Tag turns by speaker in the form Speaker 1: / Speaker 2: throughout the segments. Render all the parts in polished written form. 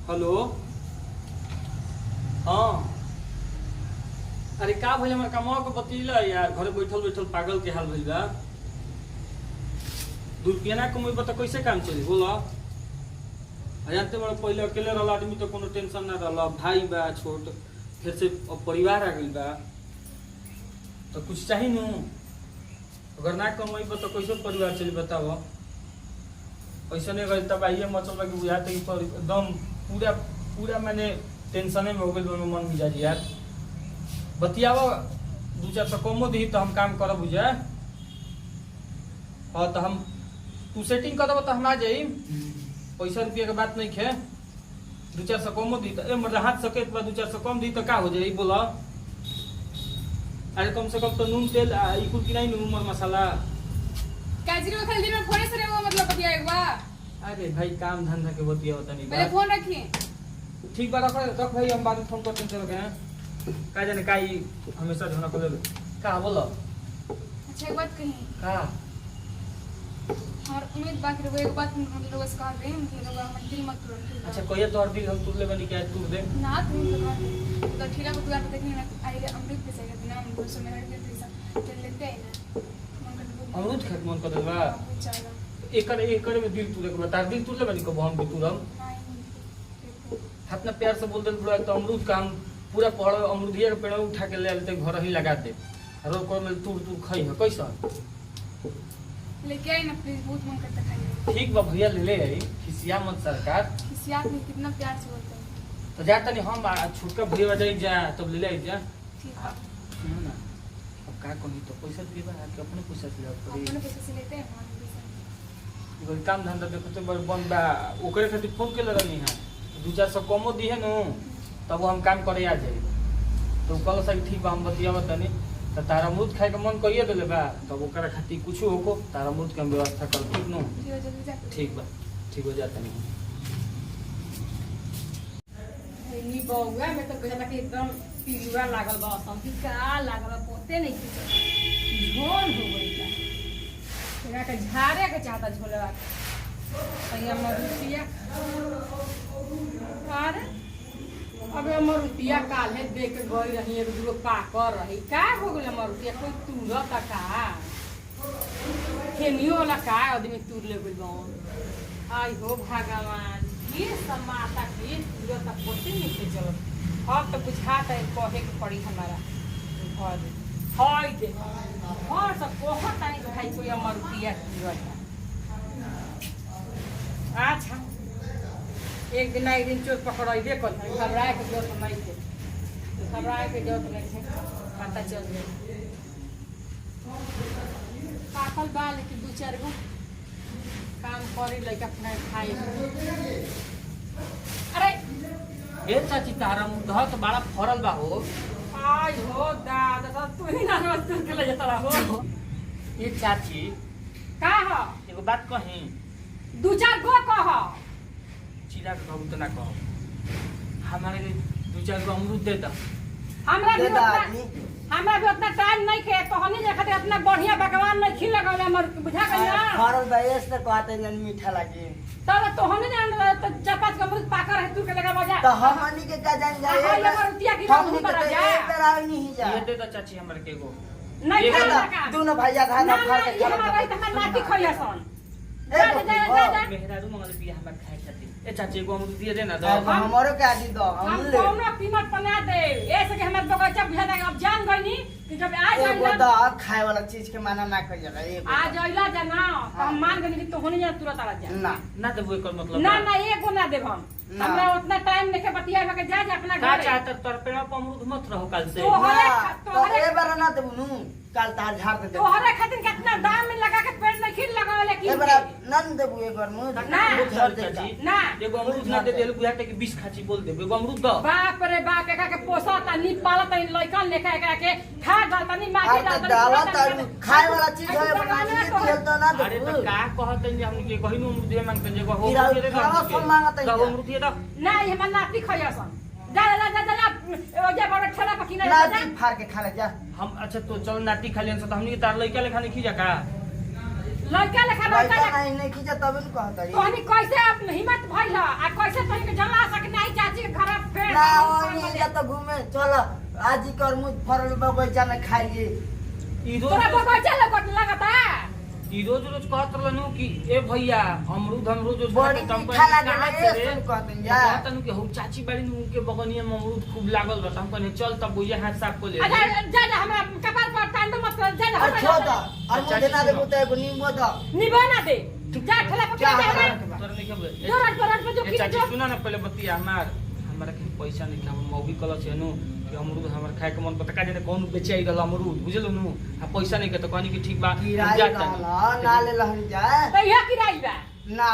Speaker 1: Hello. हाँ अरे का भइल हमर कमाओ के बतिला यार, घरे बैठल बैठल पागल के हाल भइल बा। दू रुपया ना कमेबा त कैसे काम चली बोला। जानते बड़ा पहले अकेले रहला आदमी तो कोनो टेंशन ना रहला, भाई बा छोट, फिर से अब परिवार आ गइल बा तो कुछ चाहिए नु। अगर ना कमेबा तो कैसे परिवार चली बताओ। ऐसा नहीं गइल तब आइए मतलब कि बुझा त एकदम पूरा पूरा मैंने टेंशने में हो गइल बा मन मिजाज यार। बतियावा 2-4 कमो दी तो हम काम करब बुझे। हाँ तो हम तू सेटिंग कर दब तो हम आ जाई। पैसा रुपया के बात नहीं खे। 2-4 कमो दी तो मतलब हाथ सके 2-4 कम दी तो का हो जाई बोला। अरे कम से कम तो नून तेल ई कुल की नहीं नून मसाला
Speaker 2: काजरी में खाली दिन में फोन से रे वो मतलब बतिया एक बार।
Speaker 1: अरे भाई काम धंधा के बतिया होता नहीं।
Speaker 2: पहले फोन रखिए।
Speaker 1: ठीक बा रख भाई, हम बाद में फोन करते हैं। चलो क्या का जाने का ही हमेशा झोना को ले का बोलो।
Speaker 2: अच्छा एक बात कही
Speaker 1: का
Speaker 2: और उम्मीद बाकी रहो एक बात हम लोग से कह रहे हैं कि लोग हम दिल मत तोड़।
Speaker 1: अच्छा कोई तो और दिल हम तुर ले बनी क्या तुर दे
Speaker 2: ना तुम तो ठेला को दुकान पे देखने ना आइले अमृत पे से बिना हम बोल से मेरे के पैसा चल लेते हैं ना
Speaker 1: अमरूद खेत मन कर देबा।
Speaker 2: चलो
Speaker 1: एकर में दिल तुरे के बता दिल तुर ले बनी को हम भी तुरम हाथ ना प्यार से बोल दे बुला तो अमरूद का हम पूरा पड़ अमरूदिया के पेड़ उठा के ले आते घर ही लगा दे और को में तुर तुर खाई है कैसा।
Speaker 2: लेके आई ना प्लीज, बहुत मन करता खाने।
Speaker 1: ठीक बा भैया ले ले आई खिसिया मत सरकार।
Speaker 2: खिसियात में कितना प्यार से बोलते हैं।
Speaker 1: तो जाता नहीं हम छुटका भैया जाई जा तब ले ले आई जा।
Speaker 2: ठीक है
Speaker 1: सुनो ना अब का कही तो पैसा देबा के अपने पैसा से ले
Speaker 2: अपने पैसे से लेते हैं हम पैसा।
Speaker 1: कोई काम धंधा देखो तो बंद बा ओकरे खातिर फोन के लगनी है 2-4 कमो दी है नु तब हम काम करे आ जाए। तो कल से ठीक बा हम बतियावा तनी तो तारा अमरूद खाए के मन कइए देले बा तब ओकरा खातिर कुछ होको तारा अमरूद के हम व्यवस्था कर ठीक नु।
Speaker 2: जल्दी जा
Speaker 1: ठीक बा ठीक हो जाता नहीं।
Speaker 3: नी बउआ में तो कहला कि एकदम पिलुआ लागल बा संती का लागल बा पोते नहीं की झोल हो गई बा तेरा के झारे के चाहता झोलवा तैया मरुतिया अरे अबे मरुतिया काले देख के गई रही एक दूगो पाकर रही का हो गेल मरुतिया कोई तुरत का खेनियो वाला का आदमी तुर ले गेल बा। आई हो भगवान ये सब माता की तुरत पोते नहीं के चलो अब तो बुझाता है कहे के पड़ी हमारा घर हाय दे और सब बहुत आई भाई कोई मरुतिया तुरत। अच्छा एक दिन एक दिन चोट पकड़े कर घबराए के जरूरत नहीं थे घबराए के जरूरत नहीं थे पता चल गई पाकल बा लेकिन 2-4 गो काम करी लइका अपना खाए। अरे
Speaker 1: ए चाची तारा मुंह तो बड़ा फरल बा हो।
Speaker 3: आई हो दादा तू ही ना तू के ले जाता हो।
Speaker 1: ये चाची
Speaker 3: का हो
Speaker 1: एगो बात कही
Speaker 3: 2-4 गो कह
Speaker 1: चिल्ला के कहू तो ना कहो हमारे लिए 2-4 गो अमरूद दे दो।
Speaker 3: हमरा भी उतना टाइम नहीं खे तो हनी जे खातिर इतना बढ़िया भगवान नहीं खिल लगावे हमर बुझा गई ना
Speaker 4: फरल बयस त कहते न मीठा लागे
Speaker 3: तब तो हनी जान तो 4-5 अमरूद पाकर है तू के लगा बजा
Speaker 4: तो हमनी के का जान जाए
Speaker 3: हां ये मरुतिया की
Speaker 4: हमनी के तो एक बेर आई नहीं जा
Speaker 1: ये दे दो चाची हमर के एगो
Speaker 3: नहीं
Speaker 1: ये
Speaker 3: खा
Speaker 4: का दोनों भैया खा
Speaker 3: ना
Speaker 4: खा
Speaker 3: ना
Speaker 4: के
Speaker 3: ये हमारा तो हम नाती खइया सन
Speaker 4: ए बबू,
Speaker 1: मेहरारू मंगल बिया हमर खाए खातिर ए चाची एगो अमरूद दिए दे ना दो।
Speaker 4: अब हमरो के आदि दो
Speaker 3: हम
Speaker 4: हम ले
Speaker 3: कौनो कीमत बना दे ऐसे कि हमर बगीचा बुझा दे अब जान गई नी कि जब आज
Speaker 4: एगो
Speaker 3: आइला
Speaker 4: द खाए वाला चीज के माना ना कर जाला एगो
Speaker 3: आज आइला जा ना तो हम मान गनी कि तो होनी जा तुरंत आ जा
Speaker 4: ना
Speaker 1: ना देबो एकर मतलब
Speaker 3: ना ना एगो ना देब हम
Speaker 4: ना।
Speaker 3: हमरा उतना टाइम लेके बतिया के जा जा अपना
Speaker 1: का
Speaker 3: घर
Speaker 1: चाहत तोर पेड़ पर अमरूद मत रहो कल से।
Speaker 3: तो हरे
Speaker 4: ना, तो
Speaker 3: तोहरे
Speaker 4: ए बार ना देबू नु काल तार झाड़ के दे
Speaker 3: तोहरे खातिर कितना दाम में लगा के पेड़ नहीं खिल लगावे
Speaker 4: ए
Speaker 3: लेकिन
Speaker 4: बार नन देबू एक बार मुंह
Speaker 3: ना।
Speaker 4: झाड़ दे
Speaker 1: चाची
Speaker 3: ना
Speaker 1: एगो अमरूद ना दे देल बुझाते कि 20 खाची बोल देबो एगो अमरूद दो।
Speaker 3: बाप रे बाप एका के पोसता नी पालता नी लइकन लेके एकरा के खा डालता नी माटी
Speaker 4: आज
Speaker 3: डालता
Speaker 4: दावा
Speaker 3: नी
Speaker 4: तारू खाए वाला चीज है बनानी के खेल तो ना
Speaker 1: अरे तो
Speaker 4: देबू
Speaker 1: का कहत हैं हम के कहिनो अमरूद दे मांगते जे एगो हो
Speaker 4: हीरा
Speaker 1: दे दे
Speaker 4: खावा सब मांगत हैं
Speaker 1: दो अमरूद दे दो।
Speaker 3: ना ये मन नाती खइया सन जा जा जा जा ओ जे बड़ा ठेला पकी ना
Speaker 4: ना
Speaker 3: जा
Speaker 4: दी फाड़ के खा ले जा
Speaker 1: हम अच्छा तो चल नाटी खा लेन से तो हमनी के तार लइका ले खाने खी जा का
Speaker 3: लड़का लेखा
Speaker 4: लड़का
Speaker 3: लड़का
Speaker 4: नहीं खींचा तब न कहता रे
Speaker 3: तोहनी कैसे अब हिम्मत भइल आ कैसे तोहनी के जला सक नहीं चाची के घर पेड़
Speaker 4: ना ओनी जा तो घूमे चल आज ही कर मुझ फरल बगीचा में खाइए
Speaker 1: ई
Speaker 3: तोरा
Speaker 1: रोज
Speaker 3: बगीचा लगत लगता
Speaker 1: ई रोज कहत रहनु कि ए भैया अमरूद रोज
Speaker 4: बड़ी मीठा लागेला रे सुन कहतन जा
Speaker 1: कहतनु कि हौ चाची बाड़ी नु के बगनिया में अमरूद खूब लागल बा हम कहने चल तब बुझे हाथ साफ को ले
Speaker 3: अच्छा जा जा हमरा कपार पर टांडो मत जा जा
Speaker 4: अच्छा दा और मुझे ना देबो तो एगो नींबू दा
Speaker 3: निभा ना दे जा ठेला पर
Speaker 4: क्या
Speaker 3: जा
Speaker 4: हमारा
Speaker 1: तोरा नहीं खबर
Speaker 3: जोरत पर जो
Speaker 1: ए
Speaker 3: खींच
Speaker 1: चाची
Speaker 3: जो
Speaker 1: सुना ना पहले बतिया हमरा के पैसा नहीं हम मौगी कल से नु कि अमरूद हमर खाए के मन पता का जाने कौन बेचे आई रहल अमरूद बुझल नु आ पैसा नहीं के तो कहनी कि ठीक बा
Speaker 4: किराई
Speaker 1: जा
Speaker 4: रहला ना ले लहन जा
Speaker 3: तो यह किराई बा
Speaker 4: ना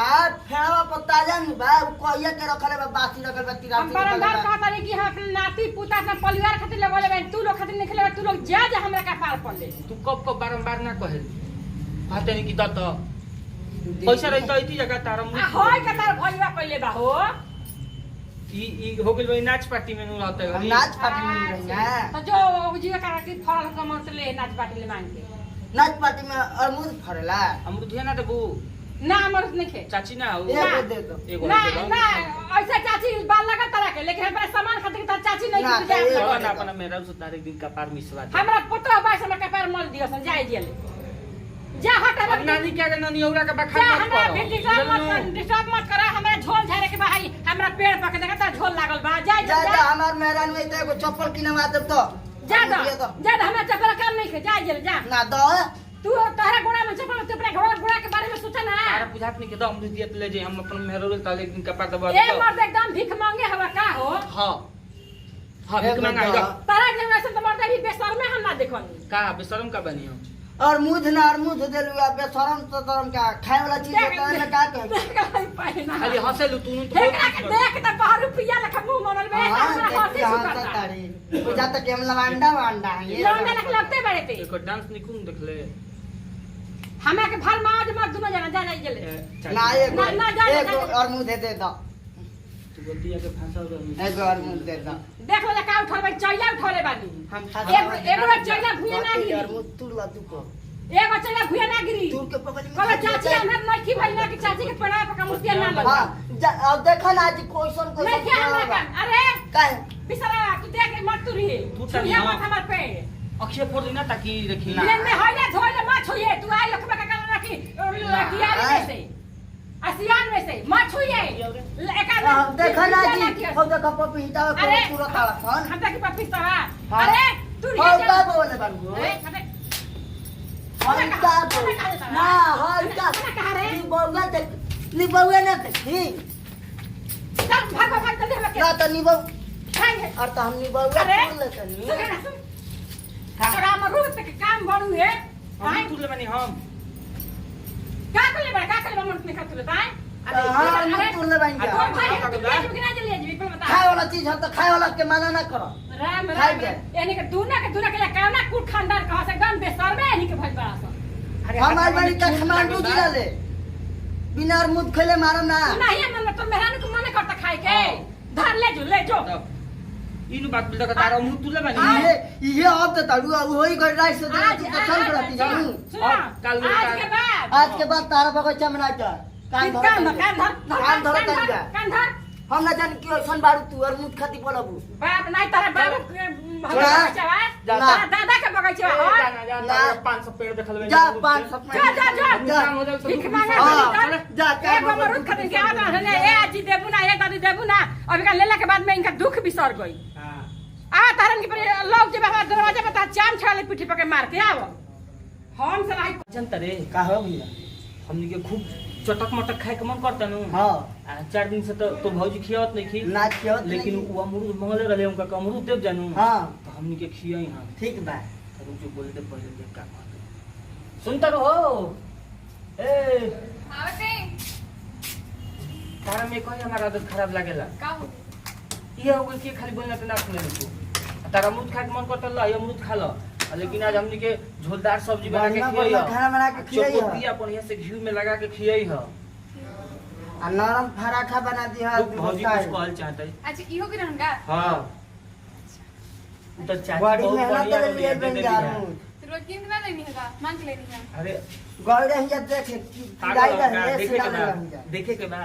Speaker 4: फेवा पर ताजा नु बा कहिया के रखले बा बासी रखल बा
Speaker 3: हम
Speaker 4: तिरासी
Speaker 3: बारंबार कहता नहीं कि हम अपने नाती पुता अपने परिवार खातिर लगोले बहन तू लोग खातिर निकले तू लोग जा जा हमरा का पार पड़ ले
Speaker 1: तू कब कब बारंबार ना कहे कहते नहीं कि दत पैसा रही तो इती जगह तारा
Speaker 3: आ होय के तार भइवा पहिले बा हो
Speaker 1: ई हो गेल भाई नाच पार्टी में नु रहते
Speaker 4: हम नाच पार्टी में रही हैं
Speaker 3: तो जो जीवा का की फल कमर से ले नाच पार्टी ले मांग के
Speaker 4: नाच पार्टी में अमरूद फरेला
Speaker 1: अमरूद है ना देबू
Speaker 3: ना अमरुद नहीं खे
Speaker 1: चाची ना हो
Speaker 4: एगो दे दो
Speaker 1: एगो
Speaker 3: ना
Speaker 1: दे दो
Speaker 3: ना ऐसा चाची बाल लगा तरह के लेकिन हमरा सामान खातिर तो चाची नहीं
Speaker 4: ना,
Speaker 3: कुछ जाए
Speaker 4: तो
Speaker 1: चलो
Speaker 4: एगो
Speaker 1: ना अपना मेरा से तारे दिन का पार मिसवा दे
Speaker 3: हमरा पुत्र बाई से हमरा पैर मल दियो सन जाए जेल जा हट
Speaker 1: अब नानी क्या के नानी औरा का
Speaker 3: जा
Speaker 1: बखान मत
Speaker 3: हमरा
Speaker 1: करो
Speaker 3: डिस्टर्ब मत करा हमरा झोल झारे के भाई हमरा पेड़ पक देखा झोल लागल बा जा
Speaker 4: जा
Speaker 3: जा
Speaker 4: जा हमार मेहरान में तो एगो चप्पल किनवा देब तो
Speaker 3: जा हमरा चपल काम नहीं खे जा जेल जा
Speaker 4: ना दो
Speaker 3: तू तारा गुणा में चपल तू अपने घोड़ा गुणा के बारे में सोचा ना
Speaker 1: तारा बुझात नहीं के दो अमरूद दियत ले जे हम अपन मेहरोल ताले एक दिन का पार दबा
Speaker 3: ए मर्द एकदम भीख मांगे हवा का हो
Speaker 1: हां हां
Speaker 4: एक
Speaker 1: भीख मांगा
Speaker 4: मिनट
Speaker 1: जा
Speaker 3: तारा जनरेशन तो मर्द भी बेशर्म में हम ना देखनी
Speaker 1: का बेशरम का बनी हम
Speaker 4: और मुझ ना और मुझ देलु आ बेशरम तो तरम का खाए वाला चीज होता है ना का कहे
Speaker 1: खाली हंसेलु तू तो
Speaker 3: देखा के देख त बाहर रुपया लख मुंह मनल में
Speaker 4: हां
Speaker 3: हमरा हंसी
Speaker 4: हां
Speaker 3: सुकता
Speaker 4: तारी बुझा तक हम लवांडा वांडा है ये
Speaker 3: लौंडा लख लगते बड़े ते
Speaker 1: एक डांस निकुन देख ले
Speaker 3: हमरा के भर माज मत दुनो जना जा जाई गेले
Speaker 4: ना एक
Speaker 3: ना, जा,
Speaker 4: एक
Speaker 3: जा।
Speaker 4: और मुंह दे दे दो
Speaker 1: तू गलती आके फंसा रही
Speaker 4: एक और मुंह दे दो
Speaker 3: देख लो का उठले चैला उठले बानी
Speaker 1: हम
Speaker 3: एगो चैला भुए ना
Speaker 4: और
Speaker 3: गिरी
Speaker 4: मुंह तू ला तू को
Speaker 3: एगो चैला भुए ना गिरी
Speaker 4: तू के पकड़ में
Speaker 3: कहले चाची हमरा नहीं की भइल ना कि चाची के पेड़ा पर मुर्तिया ना लगा
Speaker 4: हां अब देखा ना आज क्वेश्चन को
Speaker 3: नहीं क्या हमरा का अरे
Speaker 4: काहे
Speaker 3: बिसरा तू देख मत तू रही
Speaker 1: तू
Speaker 3: तू
Speaker 1: तनी
Speaker 3: यहाँ
Speaker 1: हाँ।
Speaker 3: मत हमार पे
Speaker 1: अक्षय फोड़ देना ताकि रखी
Speaker 4: ना।
Speaker 3: लेन में होइले धोइले मत छुइए तू आई लखबा का कर रखी लटिया में से आसियान में से मत छुइए
Speaker 4: देखा ना जी हो देखा पपी हिटा
Speaker 3: अरे
Speaker 4: को पूरा काला फोन
Speaker 3: हम तक पप्पी सवा
Speaker 4: हाँ।
Speaker 3: अरे तू
Speaker 4: हो
Speaker 3: रे
Speaker 4: का बोले बाबू हम का बोल ना हो का नी बउआ देख नी बउआ ना देखी
Speaker 3: चल भाग भाग जल्दी हमें
Speaker 4: ना तो नी बउ
Speaker 3: खाएंगे
Speaker 4: और तो हम नी बउआ
Speaker 3: अरे
Speaker 4: बोल लेतनी
Speaker 3: तोरा मरू तक काम बड़ू है
Speaker 1: हम तू ले बनी हम
Speaker 3: का कर ले मन में खा तुले ताई
Speaker 4: हां नी तू ले बन जा खाए वाला चीज है तो खाए वाला के मना ना करो
Speaker 3: राम
Speaker 4: खाई
Speaker 3: राम
Speaker 4: के।
Speaker 3: यानी कि दूना के कावना कुल खानदार कहा से एकदम बेसर में यानी के भइल बड़ा सन
Speaker 4: हम आज बड़ी काठमांडू जिला ले बिना और मुंह खोले मारम ना
Speaker 3: तू नहीं मन तो मेहरान को मने करता खाए के धर ले जो
Speaker 1: इनु बात बिल्दा का तारा मुंह तू ले बनी
Speaker 4: ये अब तो तड़ू अब वही घर राइस से
Speaker 3: आज
Speaker 4: तो चल करती जानू
Speaker 3: सुना
Speaker 1: कल
Speaker 3: आज के बाद
Speaker 4: आज के बाद तारा बगीचा में ना जा कान धर
Speaker 3: कान धर
Speaker 4: हम ना जान कि ओसन बारू तू और मुंह खाती बोलबू
Speaker 3: बाप नहीं तारा बाबू बगीचा है तारा दादा के बगीचा है
Speaker 1: जा 500 पेड़ देखल बनी
Speaker 4: जा 500
Speaker 3: जा भीख मांगे
Speaker 4: जा
Speaker 3: एक मरुद खरीद के आता है ए आजी देबू ना ए दादी देबू ना अभी का लेला के बाद में इनका दुख बिसर गई
Speaker 1: हां
Speaker 3: आ तारन के पर लोग जब हमारे दरवाजे पे ता चाम छाले पीठी पके मार के आवो हम से नहीं
Speaker 1: जनता रे
Speaker 4: का हो भैया
Speaker 1: हमनी के खूब चटक मटक खाए के मन करता नु
Speaker 4: हां
Speaker 1: 4 दिन से तो भौजी खियावत नहीं खी
Speaker 4: ना क्यों
Speaker 1: लेकिन वो अमरूद मंगले रहे उनका अमरूद देव जानू
Speaker 4: हां
Speaker 1: तो हमनी के खियाई हां
Speaker 4: ठीक बा
Speaker 1: तो जो बोले दे पहले देख का सुनता रहो ए
Speaker 2: आवते
Speaker 1: तारा में कोई हमारा आदत खराब लागेला
Speaker 2: का हो
Speaker 1: ये हो गई कि खाली बोलना तो ना सुने तू तारा अमरूद खाए के मन करता ला अमरूद खा लो लेकिन आज हमनी के झोलदार सब्जी बना के खियाई
Speaker 4: खाना बना के खियाई
Speaker 1: चोटिया बढ़िया से घी में लगा के खियाई ह
Speaker 4: आ नरम पराठा बना दी है
Speaker 1: भौजी कुछ कहल चाहता है
Speaker 2: अच्छा इहो के रहन का
Speaker 1: हां तो चाची
Speaker 4: बड़ी
Speaker 1: बहुत
Speaker 4: मेहनत
Speaker 1: बढ़िया
Speaker 4: के लिए
Speaker 1: दे
Speaker 4: बन
Speaker 1: देली
Speaker 4: जा
Speaker 1: है।
Speaker 4: हूं
Speaker 2: रोज किन ना लेनी है का मांग के लेनी है
Speaker 1: अरे
Speaker 4: गौरे हिया देखे किराई रहे
Speaker 1: देखे के
Speaker 4: से
Speaker 1: बा देखे के बा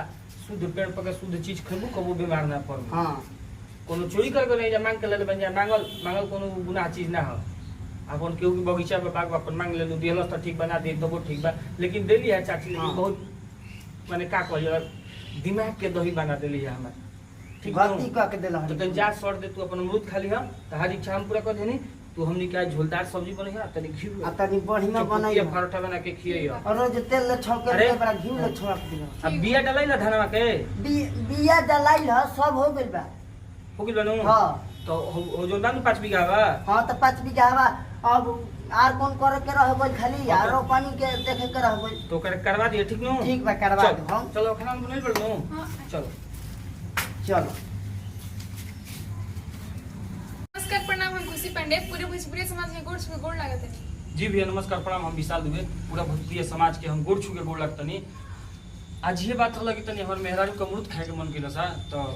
Speaker 1: शुद्ध पेड़ पर के शुद्ध चीज खेबू कबो बीमार ना पड़बू
Speaker 4: हां
Speaker 1: कोनो चोरी करके नहीं जा मांग के ले बन जा मांगल कोनो गुनाह चीज ना हो अपन केहू के बगीचा पे बाग अपन मांग लेलू दिहलस त ठीक बना दे तबो ठीक बा लेकिन देली है चाची लेकिन
Speaker 4: हाँ।
Speaker 1: बहुत माने का कहियो दिमाग के दही बना देली है हमर ठीक
Speaker 4: गलती क के देला
Speaker 1: तो तन जा सर दे तू अपन अमरूद खा लिहा त हर इच्छा हम पूरा कर देनी तू हमनी का झोलदार सब्जी बने है तनी घी
Speaker 4: आ तनी बढ़िया बनाई
Speaker 1: परोठा बना के खियई
Speaker 4: और रोज तेल ले छौके
Speaker 1: अरे।
Speaker 4: बड़ा घी ले छौक दिला
Speaker 1: अब बिया डलाई ना धनवा के
Speaker 4: बिया डलाइल ह सब हो गइल बा
Speaker 1: हो गेल बनू
Speaker 4: हां
Speaker 1: तो हो जो दान 5 बीघा बा
Speaker 4: हां त 5 बीघा हवा अब आर कौन करे के रह गइल खाली आरो पानी के देखे के रह गइल
Speaker 1: तो कर करवा दिए ठीक नु
Speaker 4: ठीक बा करवा
Speaker 1: चल,
Speaker 4: दे हम
Speaker 1: चलो खाना बनल पड़नो
Speaker 2: हाँ।
Speaker 1: चलो
Speaker 4: चलो
Speaker 2: नमस्कार प्रणाम हम खुशी पांडे पूरे भोजपुरी समाज में गोड़ लागत है
Speaker 1: जी भैया नमस्कार प्रणाम हम विशाल दुबे पूरा भोजपुरी समाज के हम गोड़ छू के गोड़ लगतनी आज ये बात लगी तनी हमर मेहरारू के अमरूद खाए के मन केला सा तो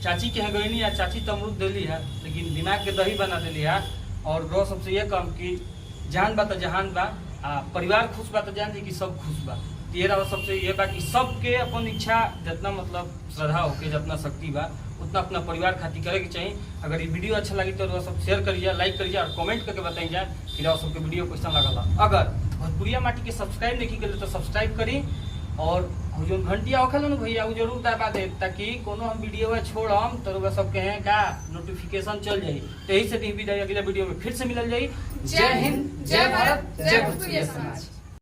Speaker 1: चाची के यहाँ गईनी है चाची तो अमरूद देली है लेकिन दिमाग के दही बना देली है और रो सबसे ये कम कि जान बा तो जहान बा आ परिवार खुश बा तो जान जी कि सब खुश बा तेरा सबसे ये बा कि सबके अपन इच्छा जितना मतलब श्रद्धा होके जितना शक्ति बा उतना अपना परिवार खातिर करे के चाहिए अगर ये वीडियो अच्छा लगी तो सब शेयर करिए लाइक करिए और कमेंट करके बताइए जाए कि सबके वीडियो कैसा लगल अगर भोजपुरिया माटी के सब्सक्राइब नहीं करें तो सब्सक्राइब करी और जो घंटिया होखल न भैया वो जरूर दबा दे ताकि कोनो हम वीडियो छोड़म तो सब कहें का नोटिफिकेशन चल जाई तो यही से दी विदाई अगला वीडियो में फिर से मिलल जाई जय हिंद जय भारत जय भोजपुरिया समाज।